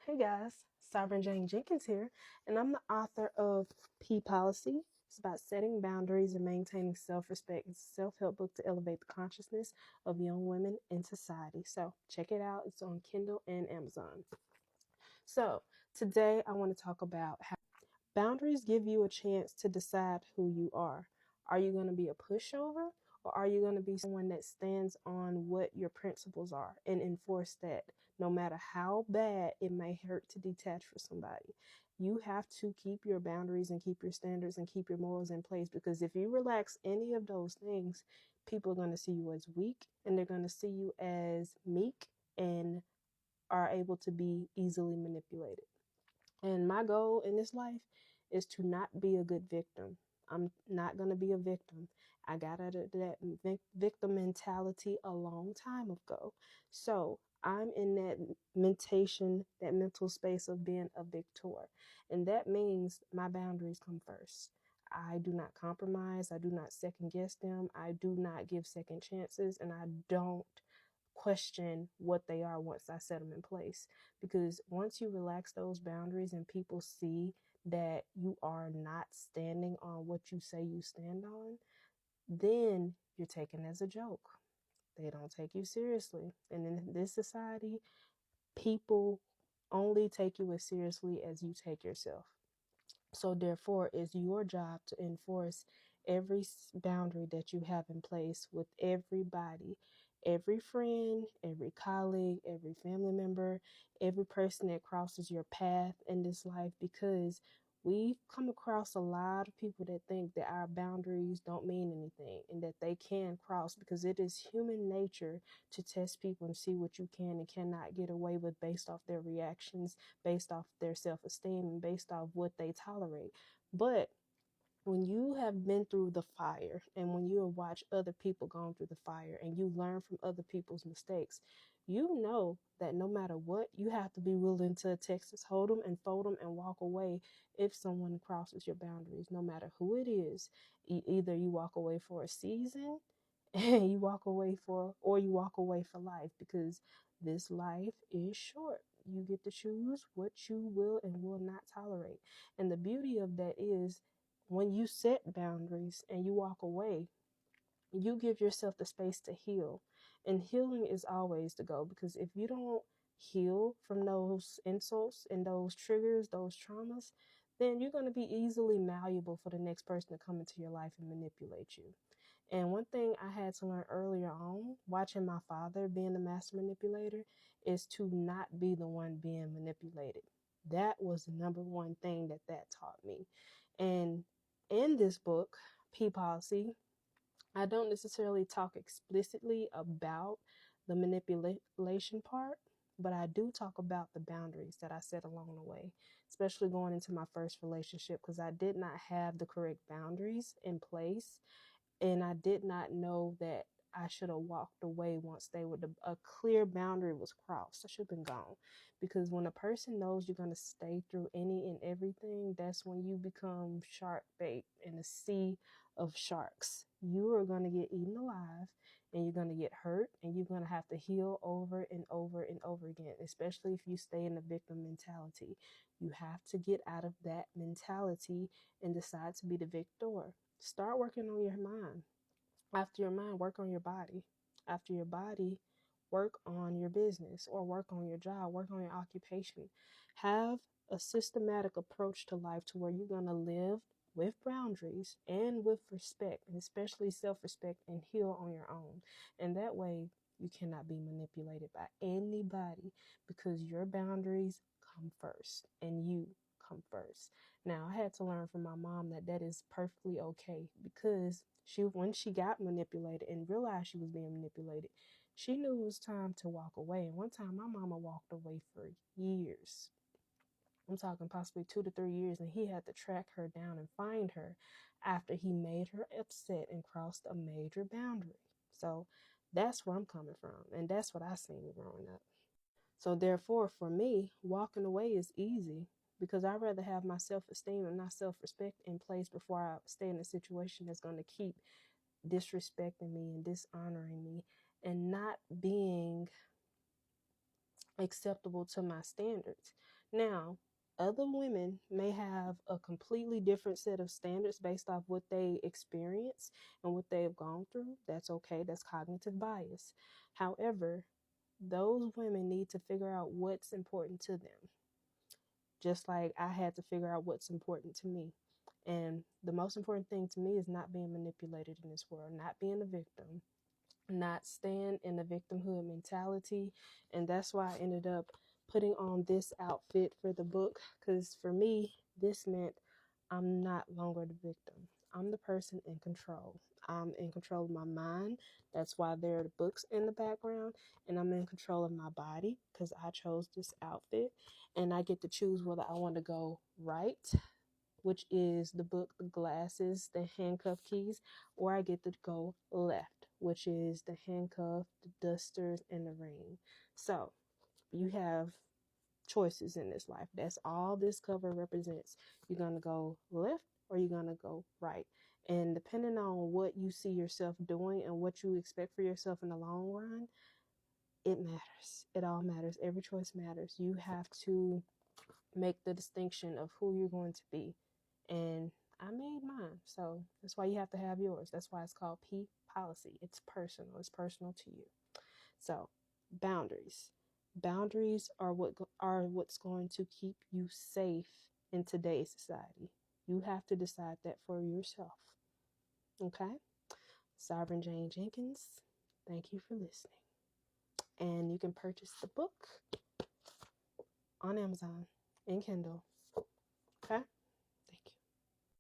Hey guys, Sovereign Jane Jenkins here, and I'm the author of P Policy. It's about setting boundaries and maintaining self-respect. It's a self-help book to elevate the consciousness of young women in society. So check it out. It's on Kindle and Amazon. So today I want to talk about how boundaries give you a chance to decide who you are. Are you going to be a pushover, or are you going to be someone that stands on what your principles are and enforce that no matter how bad it may hurt to detach from somebody? You have to keep your boundaries and keep your standards and keep your morals in place, because if you relax any of those things, people are going to see you as weak, and they're going to see you as meek and are able to be easily manipulated. And my goal in this life is to not be a good victim. I'm not going to be a victim. I got out of that victim mentality a long time ago. So I'm in that that mental space of being a victor. And that means my boundaries come first. I do not compromise. I do not second guess them. I do not give second chances. And I don't question what they are once I set them in place. Because once you relax those boundaries and people see that you are not standing on what you say you stand on, then you're taken as a joke. They don't take you seriously. And in this society, people only take you as seriously as you take yourself. So therefore, it's your job to enforce every boundary that you have in place with everybody, every friend, every colleague, every family member, every person that crosses your path in this life, because we've come across a lot of people that think that our boundaries don't mean anything and that they can cross, because it is human nature to test people and see what you can and cannot get away with based off their reactions, based off their self-esteem, and based off what they tolerate. But when you have been through the fire and when you have watched other people going through the fire and you learn from other people's mistakes, you know that no matter what, you have to be willing to Texas hold them and fold them and walk away if someone crosses your boundaries, no matter who it is. Either you walk away for a season and you walk away or you walk away for life, because this life is short. You get to choose what you will and will not tolerate. And the beauty of that is, when you set boundaries and you walk away, you give yourself the space to heal. And healing is always the goal, because if you don't heal from those insults and those triggers, those traumas, then you're going to be easily malleable for the next person to come into your life and manipulate you. And one thing I had to learn earlier on, watching my father being the master manipulator, is to not be the one being manipulated. That was the number one thing that taught me. And in this book, P Policy, I don't necessarily talk explicitly about the manipulation part, but I do talk about the boundaries that I set along the way, especially going into my first relationship, because I did not have the correct boundaries in place, and I did not know that I should have walked away once a clear boundary was crossed. I should have been gone, because when a person knows you're going to stay through any and everything, that's when you become shark bait in a sea of sharks. You are going to get eaten alive, and you're going to get hurt, and you're going to have to heal over and over and over again, especially if you stay in the victim mentality. You have to get out of that mentality and decide to be the victor. Start working on your mind. After your mind, work on your body. After your body, work on your business, or work on your job, work on your occupation. Have a systematic approach to life to where you're going to live with boundaries and with respect, and especially self-respect, and heal on your own. And that way, you cannot be manipulated by anybody, because your boundaries come first and you come first. Now, I had to learn from my mom that is perfectly okay, because when she got manipulated and realized she was being manipulated, she knew it was time to walk away. And one time my mama walked away for years. I'm talking possibly 2 to 3 years, and he had to track her down and find her after he made her upset and crossed a major boundary. So that's where I'm coming from, and that's what I seen growing up. So therefore, for me, walking away is easy, because I'd rather have my self-esteem and my self-respect in place before I stay in a situation that's going to keep disrespecting me and dishonoring me and not being acceptable to my standards. Now, other women may have a completely different set of standards based off what they experience and what they have gone through. That's okay. That's cognitive bias. However, those women need to figure out what's important to them, just like I had to figure out what's important to me. And the most important thing to me is not being manipulated in this world, not being a victim, not staying in the victimhood mentality. And that's why I ended up putting on this outfit for the book, because for me, this meant I'm not longer the victim. I'm the person in control. I'm in control of my mind. That's why there are the books in the background. And I'm in control of my body because I chose this outfit. And I get to choose whether I want to go right, which is the book, the glasses, the handcuff keys, or I get to go left, which is the handcuff, the dusters, and the ring. So you have choices in this life. That's all this cover represents. You're going to go left or you're going to go right. And depending on what you see yourself doing and what you expect for yourself in the long run, it matters. It all matters. Every choice matters. You have to make the distinction of who you're going to be. And I made mine. So that's why you have to have yours. That's why it's called P policy. It's personal. It's personal to you. So boundaries. Boundaries are what's going to keep you safe in today's society. You have to decide that for yourself. Okay? Sovereign Jane Jenkins, thank you for listening. And you can purchase the book on Amazon in Kindle